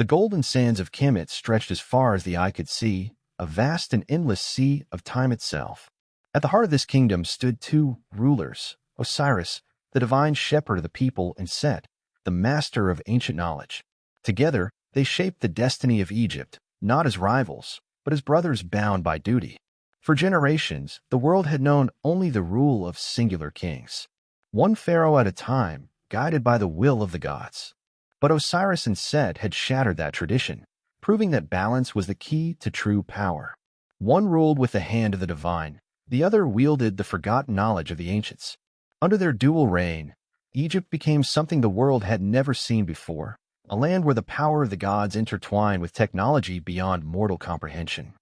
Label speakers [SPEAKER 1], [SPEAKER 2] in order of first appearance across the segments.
[SPEAKER 1] The golden sands of Kemet stretched as far as the eye could see, a vast and endless sea of time itself. At the heart of this kingdom stood two rulers, Osiris, the divine shepherd of the people, and Set, the master of ancient knowledge. Together, they shaped the destiny of Egypt, not as rivals, but as brothers bound by duty. For generations, the world had known only the rule of singular kings, one pharaoh at a time, guided by the will of the gods. But Osiris and Set had shattered that tradition, proving that balance was the key to true power. One ruled with the hand of the divine, the other wielded the forgotten knowledge of the ancients. Under their dual reign, Egypt became something the world had never seen before, a land where the power of the gods intertwined with technology beyond mortal comprehension.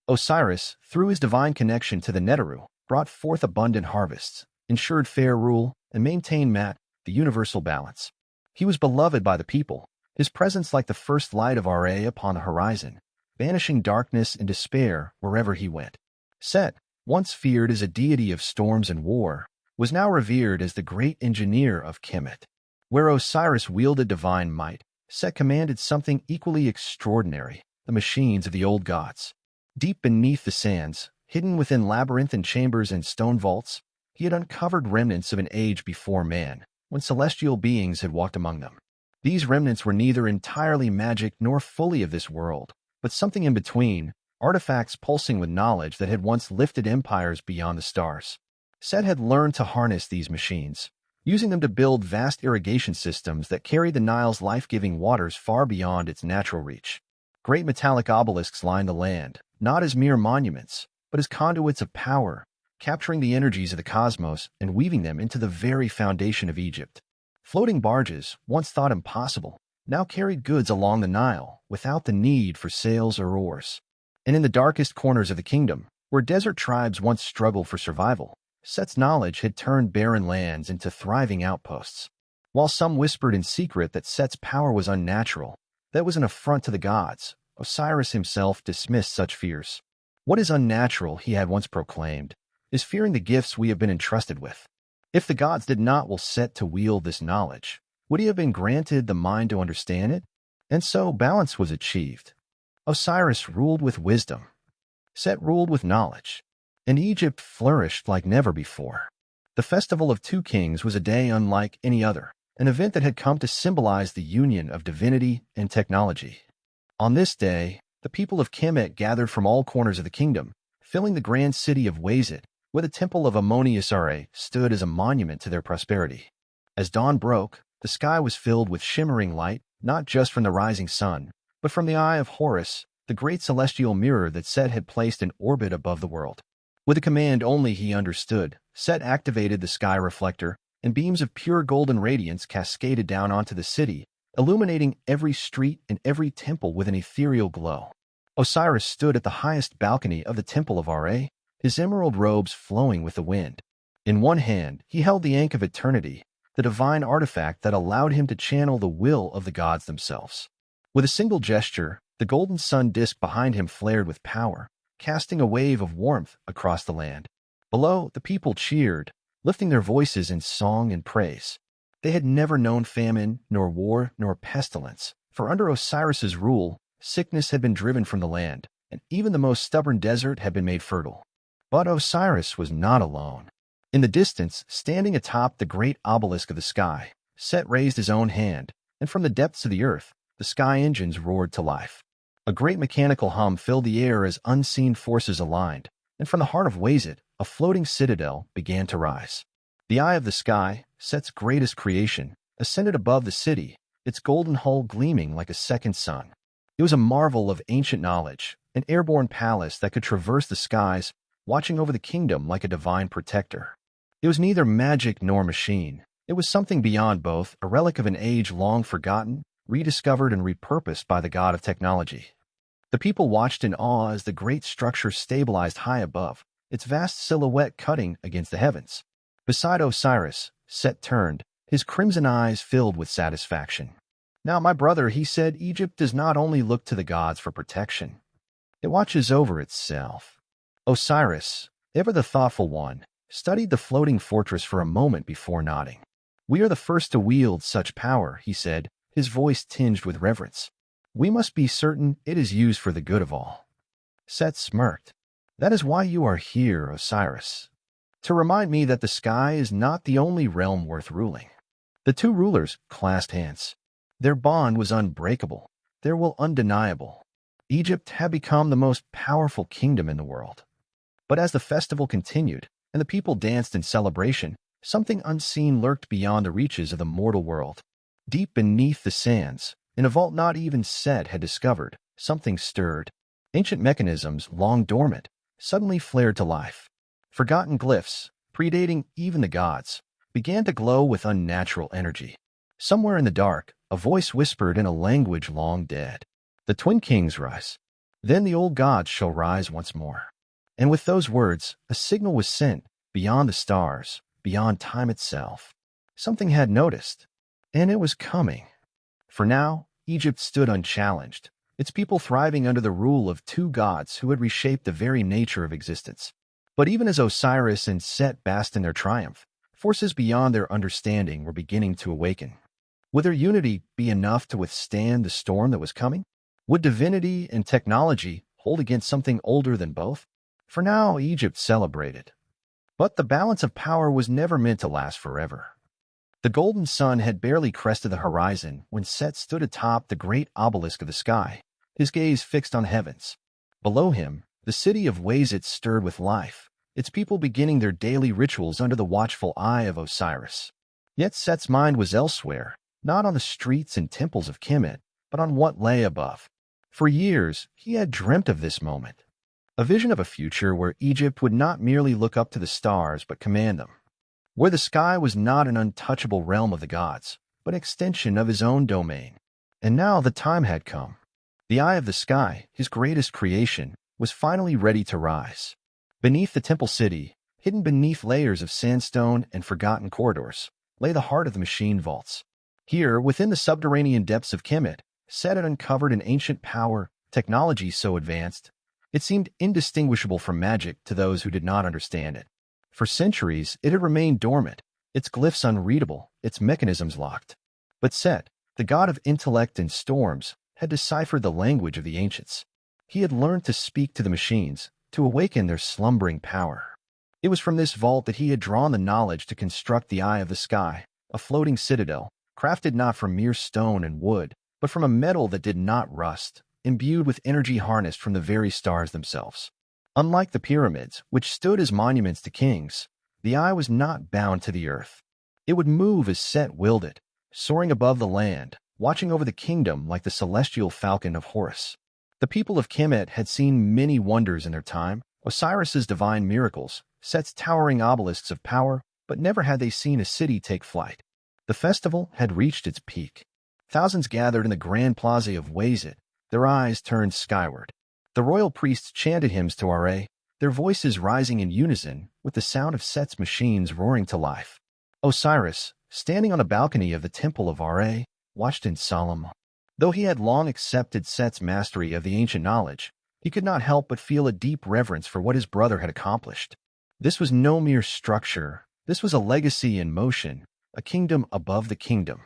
[SPEAKER 1] Osiris, through his divine connection to the Neteru, brought forth abundant harvests, ensured fair rule, and maintained the universal balance. He was beloved by the people, his presence like the first light of Ra upon the horizon, banishing darkness and despair wherever he went. Set, once feared as a deity of storms and war, was now revered as the great engineer of Kemet. Where Osiris wielded divine might, Set commanded something equally extraordinary, the machines of the old gods. Deep beneath the sands, hidden within labyrinthine chambers and stone vaults, he had uncovered remnants of an age before man, when celestial beings had walked among them. These remnants were neither entirely magic nor fully of this world, but something in between, artifacts pulsing with knowledge that had once lifted empires beyond the stars. Set had learned to harness these machines, using them to build vast irrigation systems that carried the Nile's life-giving waters far beyond its natural reach. Great metallic obelisks lined the land, not as mere monuments, but as conduits of power, capturing the energies of the cosmos and weaving them into the very foundation of Egypt. Floating barges, once thought impossible, now carried goods along the Nile without the need for sails or oars. And in the darkest corners of the kingdom, where desert tribes once struggled for survival, Set's knowledge had turned barren lands into thriving outposts. While some whispered in secret that Set's power was unnatural, that was an affront to the gods, Osiris himself dismissed such fears. What is unnatural, he had once proclaimed, is fearing the gifts we have been entrusted with. If the gods did not will Set to wield this knowledge, would he have been granted the mind to understand it? And so balance was achieved. Osiris ruled with wisdom. Set ruled with knowledge. And Egypt flourished like never before. The Festival of Two Kings was a day unlike any other, an event that had come to symbolize the union of divinity and technology. On this day, the people of Kemet gathered from all corners of the kingdom, filling the grand city of Wazit, where the temple of Ra stood as a monument to their prosperity. As dawn broke, the sky was filled with shimmering light, not just from the rising sun, but from the eye of Horus, the great celestial mirror that Set had placed in orbit above the world. With a command only he understood, Set activated the sky reflector, and beams of pure golden radiance cascaded down onto the city, illuminating every street and every temple with an ethereal glow. Osiris stood at the highest balcony of the temple of Ra, his emerald robes flowing with the wind. In one hand, he held the Ankh of Eternity, the divine artifact that allowed him to channel the will of the gods themselves. With a single gesture, the golden sun disk behind him flared with power, casting a wave of warmth across the land. Below, the people cheered, lifting their voices in song and praise. They had never known famine, nor war, nor pestilence, for under Osiris's rule, sickness had been driven from the land, and even the most stubborn desert had been made fertile. But Osiris was not alone. In the distance, standing atop the great obelisk of the sky, Set raised his own hand, and from the depths of the earth, the sky engines roared to life. A great mechanical hum filled the air as unseen forces aligned, and from the heart of Wazit, a floating citadel began to rise. The eye of the sky, Set's greatest creation, ascended above the city, its golden hull gleaming like a second sun. It was a marvel of ancient knowledge, an airborne palace that could traverse the skies, watching over the kingdom like a divine protector. It was neither magic nor machine. It was something beyond both, a relic of an age long forgotten, rediscovered and repurposed by the god of technology. The people watched in awe as the great structure stabilized high above, its vast silhouette cutting against the heavens. Beside Osiris, Set turned, his crimson eyes filled with satisfaction. Now, my brother, he said, Egypt does not only look to the gods for protection. It watches over itself. Osiris, ever the thoughtful one, studied the floating fortress for a moment before nodding. We are the first to wield such power, he said, his voice tinged with reverence. We must be certain it is used for the good of all. Set smirked. That is why you are here, Osiris. To remind me that the sky is not the only realm worth ruling. The two rulers clasped hands. Their bond was unbreakable, their will undeniable. Egypt had become the most powerful kingdom in the world. But as the festival continued and the people danced in celebration, something unseen lurked beyond the reaches of the mortal world. Deep beneath the sands, in a vault not even Set had discovered, something stirred. Ancient mechanisms, long dormant, suddenly flared to life. Forgotten glyphs, predating even the gods, began to glow with unnatural energy. Somewhere in the dark, a voice whispered in a language long dead. The twin kings rise. Then the old gods shall rise once more. And with those words, a signal was sent, beyond the stars, beyond time itself. Something had noticed, and it was coming. For now, Egypt stood unchallenged, its people thriving under the rule of two gods who had reshaped the very nature of existence. But even as Osiris and Set basked in their triumph, forces beyond their understanding were beginning to awaken. Would their unity be enough to withstand the storm that was coming? Would divinity and technology hold against something older than both? For now, Egypt celebrated. But the balance of power was never meant to last forever. The golden sun had barely crested the horizon when Set stood atop the great obelisk of the sky, his gaze fixed on heavens. Below him, the city of Wazit stirred with life, its people beginning their daily rituals under the watchful eye of Osiris. Yet Set's mind was elsewhere, not on the streets and temples of Kemet, but on what lay above. For years, he had dreamt of this moment. A vision of a future where Egypt would not merely look up to the stars but command them. Where the sky was not an untouchable realm of the gods, but an extension of his own domain. And now the time had come. The eye of the sky, his greatest creation, was finally ready to rise. Beneath the temple city, hidden beneath layers of sandstone and forgotten corridors, lay the heart of the machine vaults. Here, within the subterranean depths of Kemet, Set had uncovered an ancient power, technology so advanced, it seemed indistinguishable from magic to those who did not understand it. For centuries, it had remained dormant, its glyphs unreadable, its mechanisms locked. But Set, the god of intellect and storms, had deciphered the language of the ancients. He had learned to speak to the machines, to awaken their slumbering power. It was from this vault that he had drawn the knowledge to construct the Eye of the Sky, a floating citadel, crafted not from mere stone and wood, but from a metal that did not rust, imbued with energy harnessed from the very stars themselves. Unlike the pyramids, which stood as monuments to kings, the Eye was not bound to the earth. It would move as Set willed it, soaring above the land, watching over the kingdom like the celestial falcon of Horus. The people of Kemet had seen many wonders in their time, Osiris's divine miracles, Set's towering obelisks of power, but never had they seen a city take flight. The festival had reached its peak. Thousands gathered in the grand plaza of Wazit, their eyes turned skyward. The royal priests chanted hymns to Ra, their voices rising in unison with the sound of Set's machines roaring to life. Osiris, standing on a balcony of the temple of Ra, watched in solemn. Though he had long accepted Set's mastery of the ancient knowledge, he could not help but feel a deep reverence for what his brother had accomplished. This was no mere structure. This was a legacy in motion, a kingdom above the kingdom.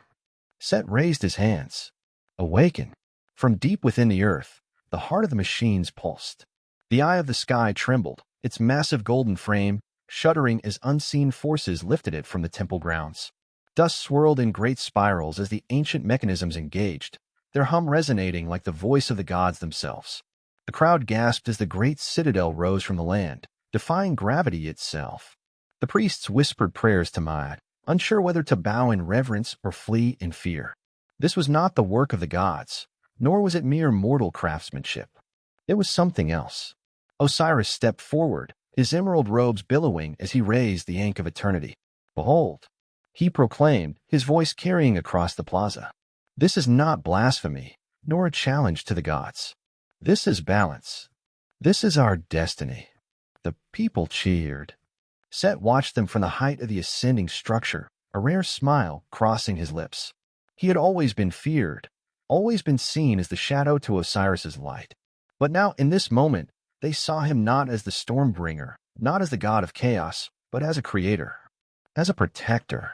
[SPEAKER 1] Set raised his hands. Awaken. From deep within the earth, the heart of the machines pulsed. The Eye of the Sky trembled, its massive golden frame shuddering as unseen forces lifted it from the temple grounds. Dust swirled in great spirals as the ancient mechanisms engaged, their hum resonating like the voice of the gods themselves. The crowd gasped as the great citadel rose from the land, defying gravity itself. The priests whispered prayers to Maat, unsure whether to bow in reverence or flee in fear. This was not the work of the gods, nor was it mere mortal craftsmanship. It was something else. Osiris stepped forward, his emerald robes billowing as he raised the Ankh of Eternity. Behold, he proclaimed, his voice carrying across the plaza. This is not blasphemy, nor a challenge to the gods. This is balance. This is our destiny. The people cheered. Set watched them from the height of the ascending structure, a rare smile crossing his lips. He had always been feared, always been seen as the shadow to Osiris's light. But now, in this moment, they saw him not as the stormbringer, not as the god of chaos, but as a creator, as a protector.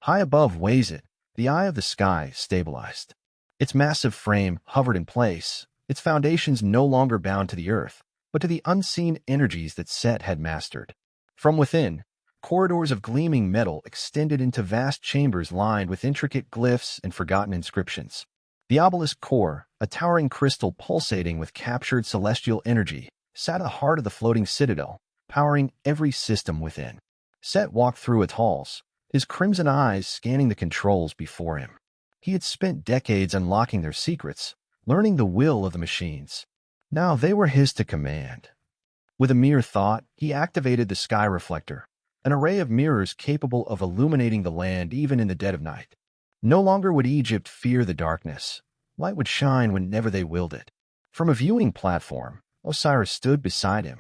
[SPEAKER 1] High above Wazit, the Eye of the Sky stabilized. Its massive frame hovered in place, its foundations no longer bound to the earth, but to the unseen energies that Set had mastered. From within, corridors of gleaming metal extended into vast chambers lined with intricate glyphs and forgotten inscriptions. The obelisk core, a towering crystal pulsating with captured celestial energy, sat at the heart of the floating citadel, powering every system within. Set walked through its halls, his crimson eyes scanning the controls before him. He had spent decades unlocking their secrets, learning the will of the machines. Now they were his to command. With a mere thought, he activated the sky reflector, an array of mirrors capable of illuminating the land even in the dead of night. No longer would Egypt fear the darkness. Light would shine whenever they willed it. From a viewing platform, Osiris stood beside him.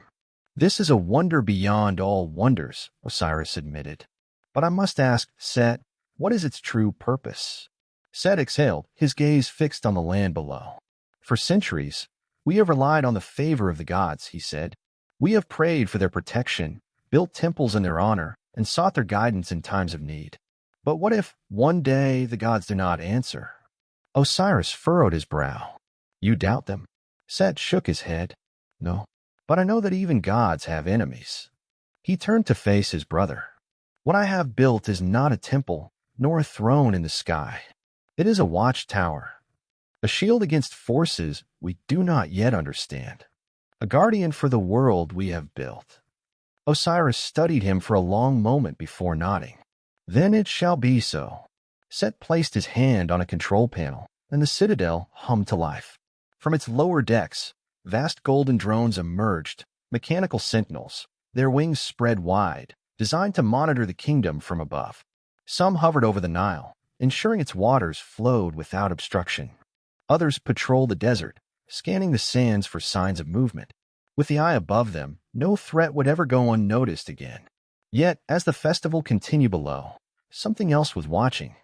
[SPEAKER 1] "This is a wonder beyond all wonders," Osiris admitted. "But I must ask, Set, what is its true purpose?" Set exhaled, his gaze fixed on the land below. "For centuries, we have relied on the favor of the gods," he said. "We have prayed for their protection, built temples in their honor, and sought their guidance in times of need. But what if, one day, the gods do not answer?" Osiris furrowed his brow. "You doubt them?" Set shook his head. "No, but I know that even gods have enemies." He turned to face his brother. "What I have built is not a temple, nor a throne in the sky. It is a watchtower, a shield against forces we do not yet understand, a guardian for the world we have built." Osiris studied him for a long moment before nodding. "Then it shall be so." Set placed his hand on a control panel, and the citadel hummed to life. From its lower decks, vast golden drones emerged, mechanical sentinels, their wings spread wide, designed to monitor the kingdom from above. Some hovered over the Nile, ensuring its waters flowed without obstruction. Others patrolled the desert, scanning the sands for signs of movement. With the eye above them, no threat would ever go unnoticed again. Yet, as the festival continued below, something else was watching.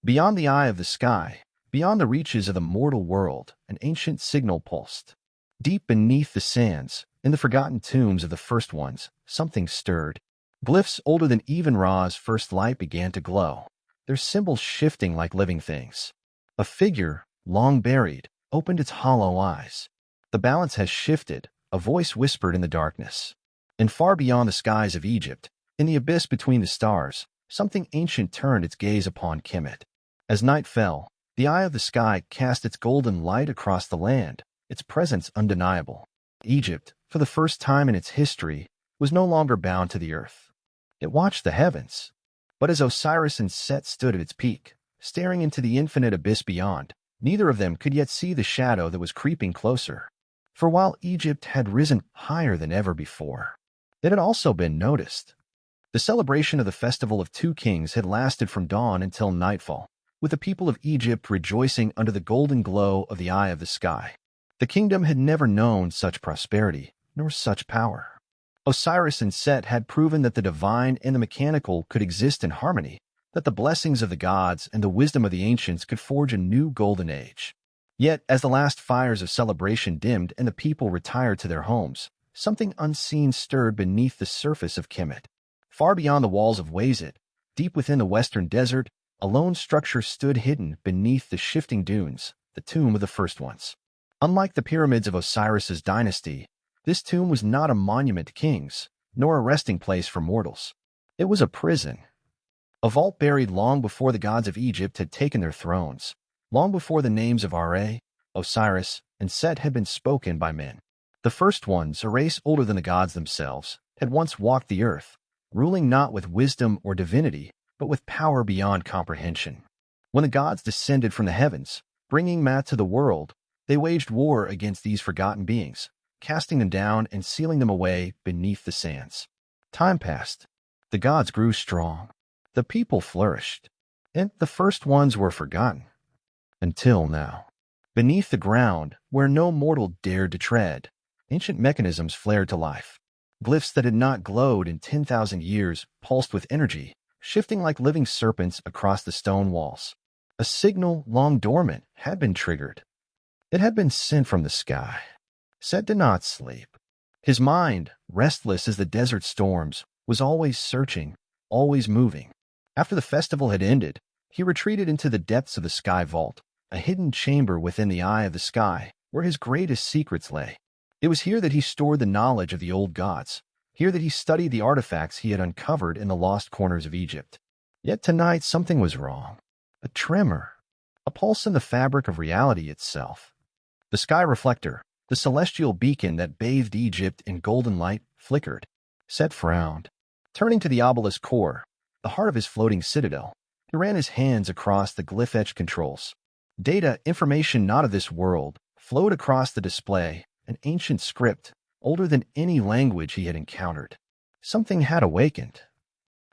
[SPEAKER 1] Beyond the eye of the sky, beyond the reaches of the mortal world, an ancient signal pulsed. Deep beneath the sands, in the forgotten tombs of the first ones, something stirred. Glyphs older than even Ra's first light began to glow, their symbols shifting like living things. A figure, long buried, opened its hollow eyes. "The balance has shifted," a voice whispered in the darkness. And far beyond the skies of Egypt, in the abyss between the stars, something ancient turned its gaze upon Kemet. As night fell, the eye of the sky cast its golden light across the land, its presence undeniable. Egypt, for the first time in its history, was no longer bound to the earth. It watched the heavens. But as Osiris and Set stood at its peak, staring into the infinite abyss beyond, neither of them could yet see the shadow that was creeping closer. For while Egypt had risen higher than ever before, it had also been noticed. The celebration of the Festival of Two Kings had lasted from dawn until nightfall, with the people of Egypt rejoicing under the golden glow of the eye of the sky. The kingdom had never known such prosperity, nor such power. Osiris and Set had proven that the divine and the mechanical could exist in harmony, that the blessings of the gods and the wisdom of the ancients could forge a new golden age. Yet, as the last fires of celebration dimmed and the people retired to their homes, something unseen stirred beneath the surface of Kemet. Far beyond the walls of Wazit, deep within the western desert, a lone structure stood hidden beneath the shifting dunes, the tomb of the first ones. Unlike the pyramids of Osiris's dynasty, this tomb was not a monument to kings, nor a resting place for mortals. It was a prison. A vault buried long before the gods of Egypt had taken their thrones, long before the names of Ra, Osiris, and Set had been spoken by men. The first ones, a race older than the gods themselves, had once walked the earth, ruling not with wisdom or divinity, but with power beyond comprehension. When the gods descended from the heavens, bringing Maat to the world, they waged war against these forgotten beings, casting them down and sealing them away beneath the sands. Time passed. The gods grew strong. The people flourished. And the first ones were forgotten. Until now. Beneath the ground, where no mortal dared to tread, ancient mechanisms flared to life. Glyphs that had not glowed in 10,000 years pulsed with energy, shifting like living serpents across the stone walls. A signal long dormant had been triggered. It had been sent from the sky. Set did not sleep. His mind, restless as the desert storms, was always searching, always moving. After the festival had ended, he retreated into the depths of the sky vault, a hidden chamber within the eye of the sky, where his greatest secrets lay. It was here that he stored the knowledge of the old gods, here that he studied the artifacts he had uncovered in the lost corners of Egypt. Yet tonight something was wrong. A tremor, a pulse in the fabric of reality itself. The sky reflector, the celestial beacon that bathed Egypt in golden light, flickered. Set frowned. Turning to the obelisk core, the heart of his floating citadel, he ran his hands across the glyph-etched controls. Data, information not of this world, flowed across the display, an ancient script, older than any language he had encountered. Something had awakened.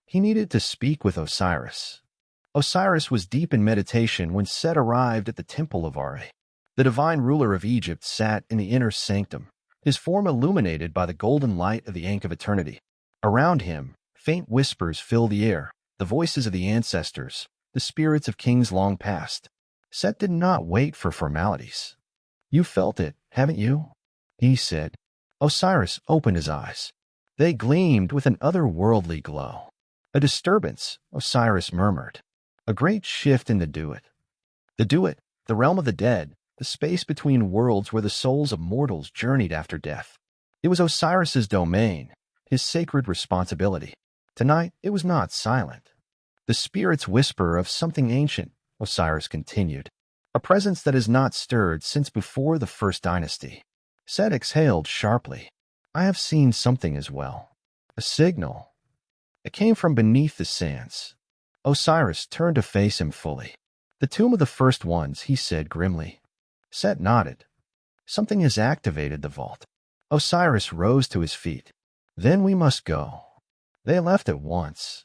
[SPEAKER 1] He needed to speak with Osiris. Osiris was deep in meditation when Set arrived at the temple of Ra. The divine ruler of Egypt sat in the inner sanctum, his form illuminated by the golden light of the Ankh of Eternity. Around him, faint whispers filled the air, the voices of the ancestors, the spirits of kings long past. Set did not wait for formalities. "You felt it, haven't you?" he said. Osiris opened his eyes. They gleamed with an otherworldly glow. "A disturbance," Osiris murmured. "A great shift in the Duat. The Duat, the realm of the dead, the space between worlds where the souls of mortals journeyed after death. It was Osiris's domain, his sacred responsibility. Tonight it was not silent. The spirits whisper of something ancient," Osiris continued. "A presence that has not stirred since before the first dynasty." Set exhaled sharply. "I have seen something as well. A signal. It came from beneath the sands." Osiris turned to face him fully. "The tomb of the first ones," he said grimly. Set nodded. "Something has activated the vault." Osiris rose to his feet. "Then we must go." They left at once.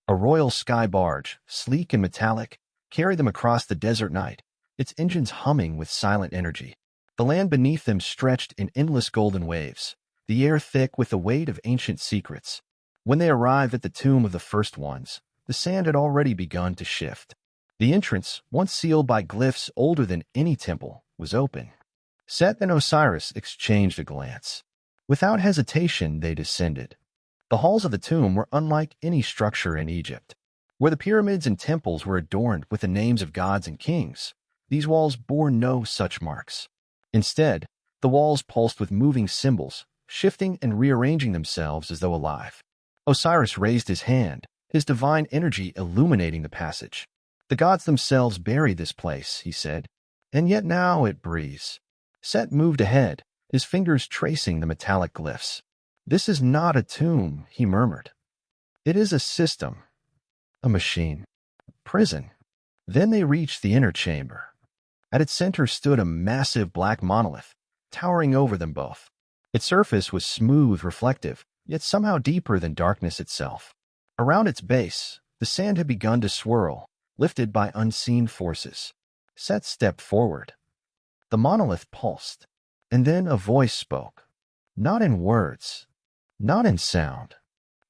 [SPEAKER 1] A royal sky barge, sleek and metallic, carried them across the desert night, its engines humming with silent energy. The land beneath them stretched in endless golden waves, the air thick with the weight of ancient secrets. When they arrived at the tomb of the first ones, the sand had already begun to shift. The entrance, once sealed by glyphs older than any temple, was open. Set and Osiris exchanged a glance. Without hesitation, they descended. The halls of the tomb were unlike any structure in Egypt. Where the pyramids and temples were adorned with the names of gods and kings, these walls bore no such marks. Instead, the walls pulsed with moving symbols, shifting and rearranging themselves as though alive. Osiris raised his hand, his divine energy illuminating the passage. "The gods themselves buried this place," he said, "and yet now it breathes." Set moved ahead, his fingers tracing the metallic glyphs. "This is not a tomb," he murmured. "It is a system, a machine, a prison." Then they reached the inner chamber. At its center stood a massive black monolith, towering over them both. Its surface was smooth, reflective, yet somehow deeper than darkness itself. Around its base, the sand had begun to swirl, lifted by unseen forces. Set stepped forward. The monolith pulsed, and then a voice spoke. Not in words, not in sound,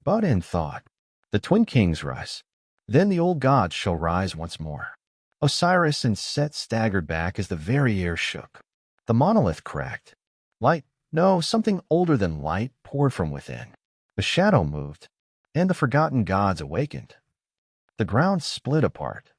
[SPEAKER 1] but in thought. "The twin kings rise. Then the old gods shall rise once more." Osiris and Set staggered back as the very air shook. The monolith cracked. Light, no, something older than light, poured from within. The shadow moved, and the forgotten gods awakened. The ground split apart.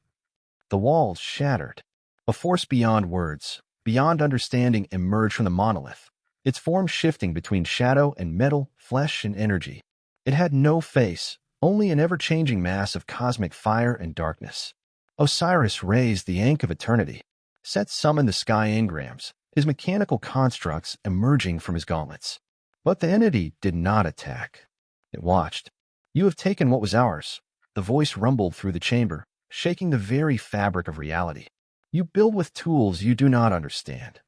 [SPEAKER 1] The walls shattered. A force beyond words, beyond understanding emerged from the monolith, its form shifting between shadow and metal, flesh and energy. It had no face, only an ever-changing mass of cosmic fire and darkness. Osiris raised the Ankh of Eternity. Set summoned the sky engrams, his mechanical constructs emerging from his gauntlets. But the entity did not attack. It watched. "You have taken what was ours." The voice rumbled through the chamber, shaking the very fabric of reality. "You build with tools you do not understand.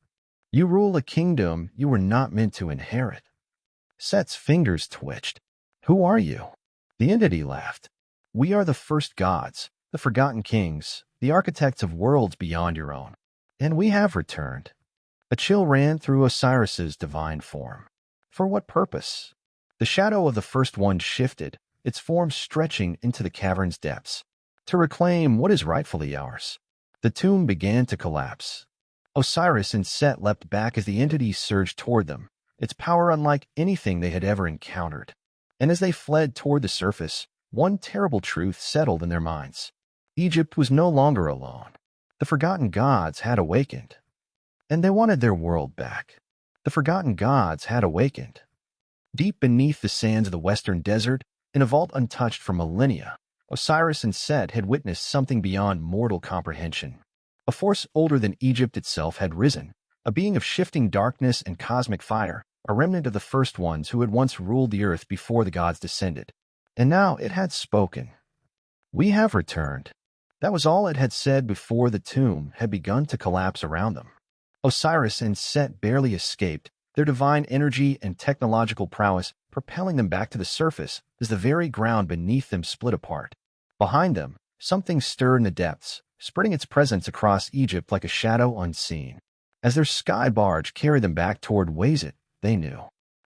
[SPEAKER 1] You rule a kingdom you were not meant to inherit." Set's fingers twitched. "Who are you?" The entity laughed. "We are the first gods, the forgotten kings, the architects of worlds beyond your own. And we have returned." A chill ran through Osiris's divine form. "For what purpose?" The shadow of the first one shifted, its form stretching into the cavern's depths. "To reclaim what is rightfully ours." The tomb began to collapse. Osiris and Set leapt back as the entity surged toward them, its power unlike anything they had ever encountered. And as they fled toward the surface, one terrible truth settled in their minds. Egypt was no longer alone. The forgotten gods had awakened, and they wanted their world back. The forgotten gods had awakened. Deep beneath the sands of the western desert, in a vault untouched for millennia, Osiris and Set had witnessed something beyond mortal comprehension. A force older than Egypt itself had risen, a being of shifting darkness and cosmic fire, a remnant of the first ones who had once ruled the earth before the gods descended. And now it had spoken. "We have returned." That was all it had said before the tomb had begun to collapse around them. Osiris and Set barely escaped, their divine energy and technological prowess propelling them back to the surface as the very ground beneath them split apart. Behind them, something stirred in the depths, spreading its presence across Egypt like a shadow unseen. As their sky barge carried them back toward Wazit, they knew.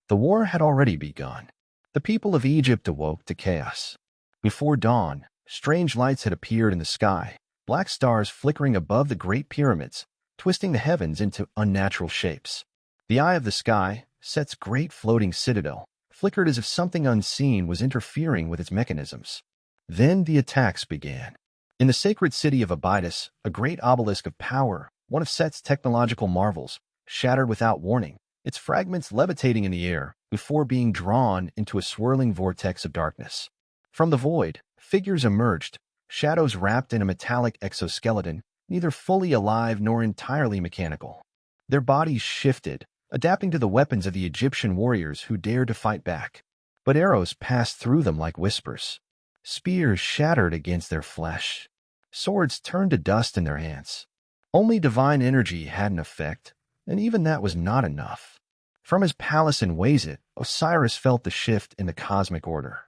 [SPEAKER 1] The war had already begun. The people of Egypt awoke to chaos. Before dawn, strange lights had appeared in the sky, black stars flickering above the great pyramids, twisting the heavens into unnatural shapes. The eye of the sky, Set's great floating citadel, flickered as if something unseen was interfering with its mechanisms. Then the attacks began. In the sacred city of Abydos, a great obelisk of power, one of Set's technological marvels, shattered without warning, its fragments levitating in the air before being drawn into a swirling vortex of darkness. From the void, figures emerged, shadows wrapped in a metallic exoskeleton, neither fully alive nor entirely mechanical. Their bodies shifted, adapting to the weapons of the Egyptian warriors who dared to fight back. But arrows passed through them like whispers. Spears shattered against their flesh. Swords turned to dust in their hands. Only divine energy had an effect, and even that was not enough. From his palace in Wazit, Osiris felt the shift in the cosmic order.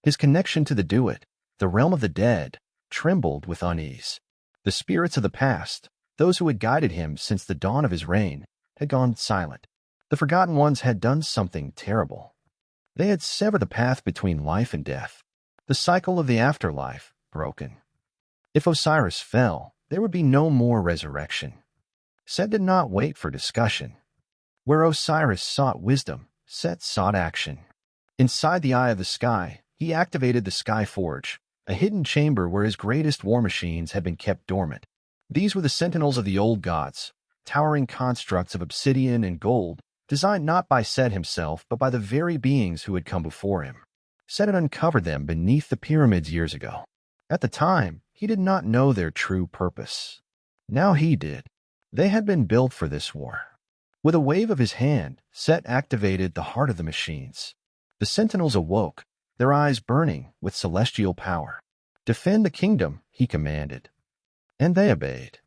[SPEAKER 1] His connection to the Duat, the realm of the dead, trembled with unease. The spirits of the past, those who had guided him since the dawn of his reign, had gone silent. The Forgotten Ones had done something terrible. They had severed the path between life and death. The cycle of the afterlife broken. If Osiris fell, there would be no more resurrection. Set did not wait for discussion. Where Osiris sought wisdom, Set sought action. Inside the eye of the sky, he activated the Sky Forge, a hidden chamber where his greatest war machines had been kept dormant. These were the sentinels of the old gods, towering constructs of obsidian and gold, designed not by Set himself but by the very beings who had come before him. Set had uncovered them beneath the pyramids years ago. At the time, he did not know their true purpose. Now he did. They had been built for this war. With a wave of his hand, Set activated the heart of the machines. The sentinels awoke, their eyes burning with celestial power. "Defend the kingdom," he commanded. And they obeyed.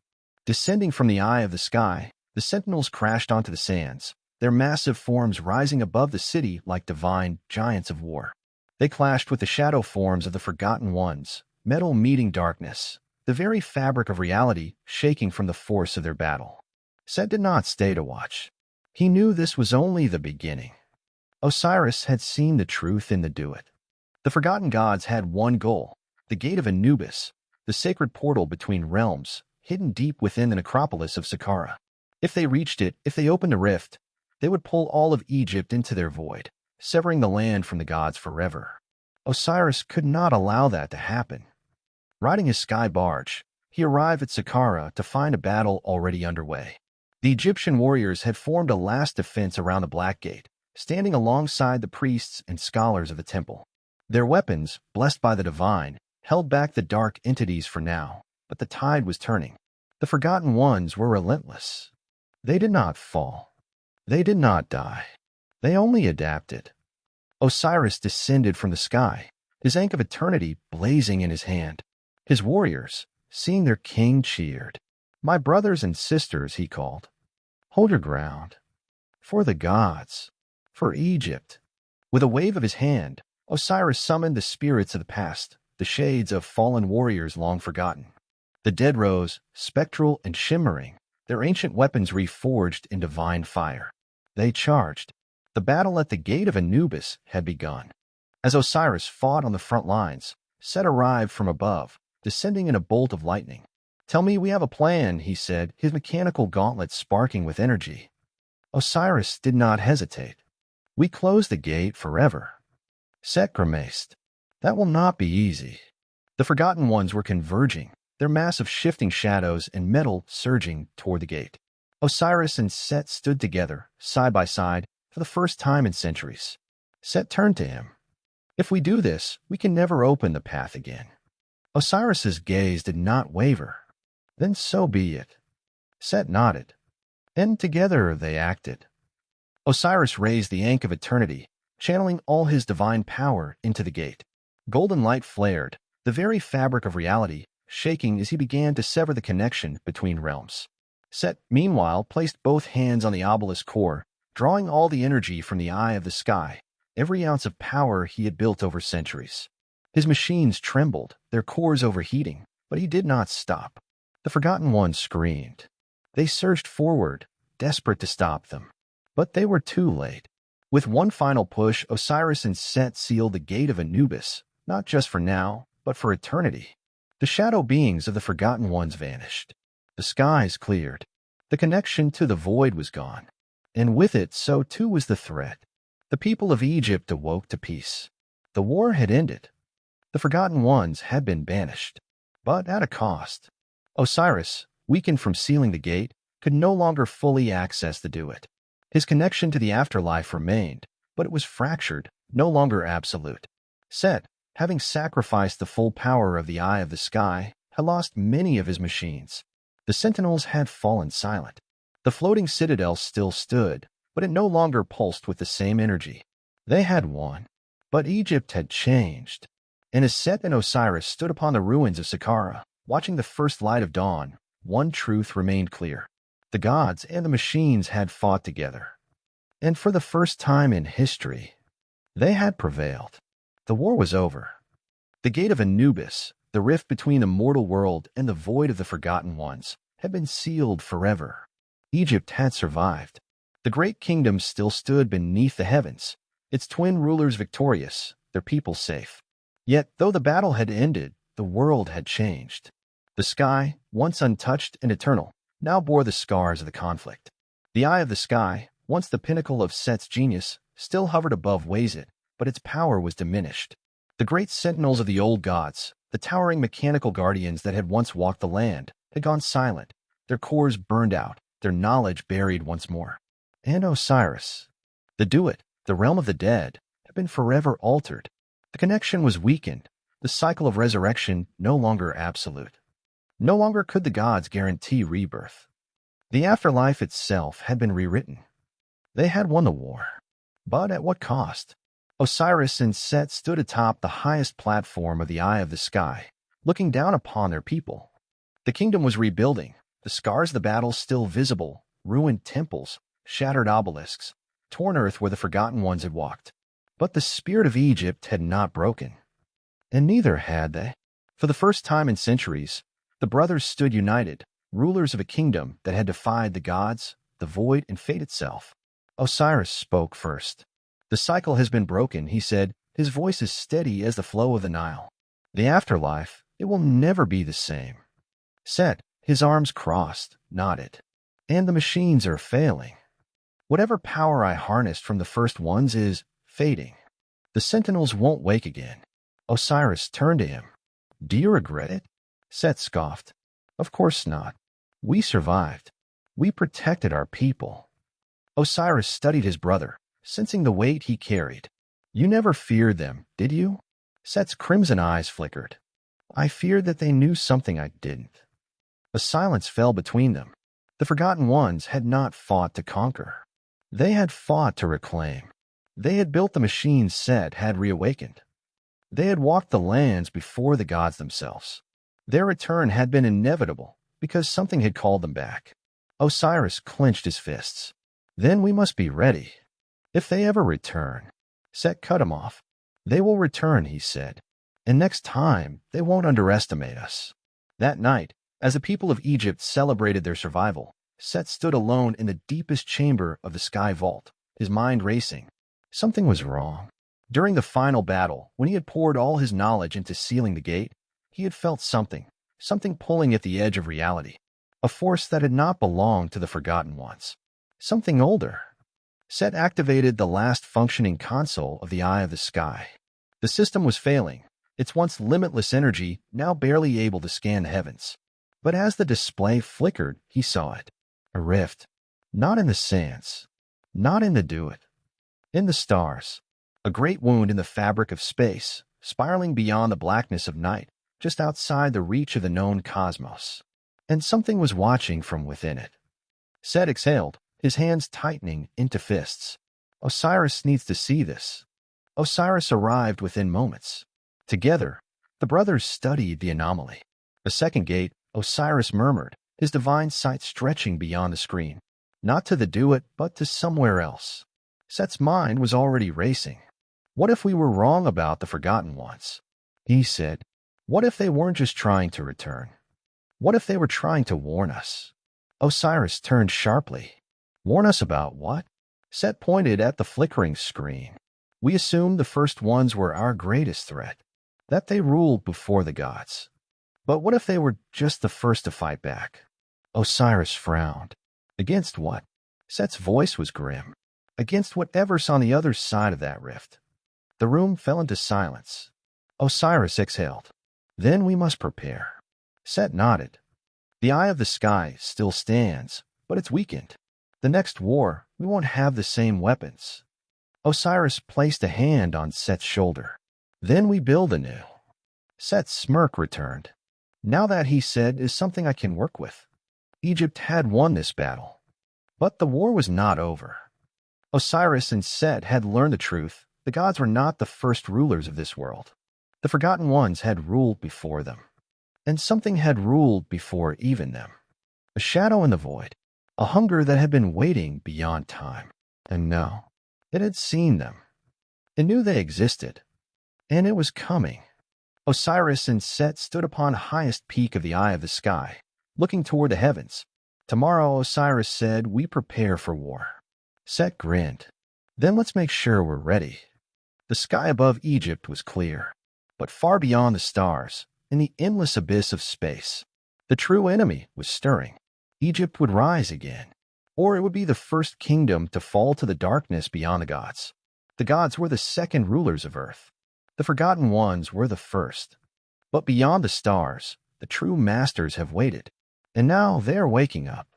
[SPEAKER 1] Descending from the eye of the sky, the sentinels crashed onto the sands, their massive forms rising above the city like divine giants of war. They clashed with the shadow forms of the Forgotten Ones, metal meeting darkness, the very fabric of reality shaking from the force of their battle. Set did not stay to watch. He knew this was only the beginning. Osiris had seen the truth in the Duat. The Forgotten Gods had one goal, the Gate of Anubis, the sacred portal between realms, hidden deep within the necropolis of Saqqara. If they reached it, if they opened a rift, they would pull all of Egypt into their void, severing the land from the gods forever. Osiris could not allow that to happen. Riding his sky barge, he arrived at Saqqara to find a battle already underway. The Egyptian warriors had formed a last defense around the Black Gate, standing alongside the priests and scholars of the temple. Their weapons, blessed by the divine, held back the dark entities for now, but the tide was turning. The Forgotten Ones were relentless. They did not fall. They did not die. They only adapted. Osiris descended from the sky, his Ankh of Eternity blazing in his hand. His warriors, seeing their king, cheered. "My brothers and sisters," he called. "Hold your ground. For the gods. For Egypt." With a wave of his hand, Osiris summoned the spirits of the past, the shades of fallen warriors long forgotten. The dead rose, spectral and shimmering, their ancient weapons reforged in divine fire. They charged. The battle at the Gate of Anubis had begun. As Osiris fought on the front lines, Set arrived from above, descending in a bolt of lightning. "Tell me we have a plan," he said, his mechanical gauntlets sparking with energy. Osiris did not hesitate. "We close the gate forever." Set grimaced. "That will not be easy." The Forgotten Ones were converging, their mass of shifting shadows and metal surging toward the gate. Osiris and Set stood together, side by side, for the first time in centuries. Set turned to him. "If we do this, we can never open the path again." Osiris's gaze did not waver. "Then so be it." Set nodded. And together they acted. Osiris raised the Ankh of Eternity, channeling all his divine power into the gate. Golden light flared, the very fabric of reality, shaking as he began to sever the connection between realms. Set, meanwhile, placed both hands on the obelisk core, drawing all the energy from the eye of the sky, every ounce of power he had built over centuries. His machines trembled, their cores overheating, but he did not stop. The Forgotten Ones screamed. They surged forward, desperate to stop them. But they were too late. With one final push, Osiris and Set sealed the gate of Anubis, not just for now, but for eternity. The shadow beings of the Forgotten Ones vanished. The skies cleared. The connection to the void was gone. And with it, so too was the threat. The people of Egypt awoke to peace. The war had ended. The Forgotten Ones had been banished. But at a cost. Osiris, weakened from sealing the gate, could no longer fully access the Duat. His connection to the afterlife remained, but it was fractured, no longer absolute. Set, having sacrificed the full power of the Eye of the Sky, had lost many of his machines. The sentinels had fallen silent. The floating citadel still stood, but it no longer pulsed with the same energy. They had won, but Egypt had changed. And as Set and Osiris stood upon the ruins of Saqqara, watching the first light of dawn, one truth remained clear. The gods and the machines had fought together. And for the first time in history, they had prevailed. The war was over. The gate of Anubis, the rift between the mortal world and the void of the Forgotten Ones, had been sealed forever. Egypt had survived. The great kingdom still stood beneath the heavens, its twin rulers victorious, their people safe. Yet, though the battle had ended, the world had changed. The sky, once untouched and eternal, now bore the scars of the conflict. The Eye of the Sky, once the pinnacle of Set's genius, still hovered above Wazit, but its power was diminished. The great sentinels of the old gods, the towering mechanical guardians that had once walked the land, had gone silent, their cores burned out, their knowledge buried once more. And Osiris, the Duat, the realm of the dead, had been forever altered. The connection was weakened, the cycle of resurrection no longer absolute. No longer could the gods guarantee rebirth. The afterlife itself had been rewritten. They had won the war. But at what cost? Osiris and Set stood atop the highest platform of the Eye of the Sky, looking down upon their people. The kingdom was rebuilding, the scars of the battle still visible, ruined temples, shattered obelisks, torn earth where the Forgotten Ones had walked. But the spirit of Egypt had not broken. And neither had they. For the first time in centuries, the brothers stood united, rulers of a kingdom that had defied the gods, the void, and fate itself. Osiris spoke first. "The cycle has been broken," he said, his voice as steady as the flow of the Nile. "The afterlife, it will never be the same." Set, his arms crossed, nodded. "And the machines are failing. Whatever power I harnessed from the first ones is fading. The sentinels won't wake again." Osiris turned to him. "Do you regret it?" Set scoffed. "Of course not. We survived. We protected our people." Osiris studied his brother, sensing the weight he carried. "You never feared them, did you?" Set's crimson eyes flickered. "I feared that they knew something I didn't." A silence fell between them. The Forgotten Ones had not fought to conquer. They had fought to reclaim. They had built the machines Set had reawakened. They had walked the lands before the gods themselves. Their return had been inevitable because something had called them back. Osiris clenched his fists. "Then we must be ready. If they ever return." Set cut him off. "They will return," he said. "And next time, they won't underestimate us." That night, as the people of Egypt celebrated their survival, Set stood alone in the deepest chamber of the sky vault, his mind racing. Something was wrong. During the final battle, when he had poured all his knowledge into sealing the gate, he had felt something pulling at the edge of reality, a force that had not belonged to the Forgotten Ones. Something older. Set activated the last functioning console of the Eye of the Sky. The system was failing, its once limitless energy now barely able to scan the heavens. But as the display flickered, he saw it. A rift. Not in the sands. Not in the dew. In the stars. A great wound in the fabric of space, spiraling beyond the blackness of night, just outside the reach of the known cosmos. And something was watching from within it. Set exhaled, his hands tightening into fists. Osiris needs to see this. Osiris arrived within moments. Together, the brothers studied the anomaly. A second gate, Osiris murmured, his divine sight stretching beyond the screen. Not to the do-it, but to somewhere else. Set's mind was already racing. What if we were wrong about the Forgotten Ones? He said. What if they weren't just trying to return? What if they were trying to warn us? Osiris turned sharply. Warn us about what? Set pointed at the flickering screen. We assumed the first ones were our greatest threat, that they ruled before the gods. But what if they were just the first to fight back? Osiris frowned. Against what? Set's voice was grim. Against whatever's on the other side of that rift. The room fell into silence. Osiris exhaled. Then we must prepare. Set nodded. The eye of the sky still stands, but it's weakened. The next war, we won't have the same weapons. Osiris placed a hand on Set's shoulder. Then we build anew. Set's smirk returned. Now that, he said, is something I can work with. Egypt had won this battle. But the war was not over. Osiris and Set had learned the truth. The gods were not the first rulers of this world. The Forgotten Ones had ruled before them. And something had ruled before even them. A shadow in the void. A hunger that had been waiting beyond time. And no, it had seen them. It knew they existed. And it was coming. Osiris and Set stood upon the highest peak of the eye of the sky, looking toward the heavens. Tomorrow, Osiris said, we prepare for war. Set grinned. Then let's make sure we're ready. The sky above Egypt was clear, but far beyond the stars, in the endless abyss of space, the true enemy was stirring. Egypt would rise again, or it would be the first kingdom to fall to the darkness beyond the gods. The gods were the second rulers of Earth. The Forgotten Ones were the first. But beyond the stars, the true masters have waited, and now they're waking up.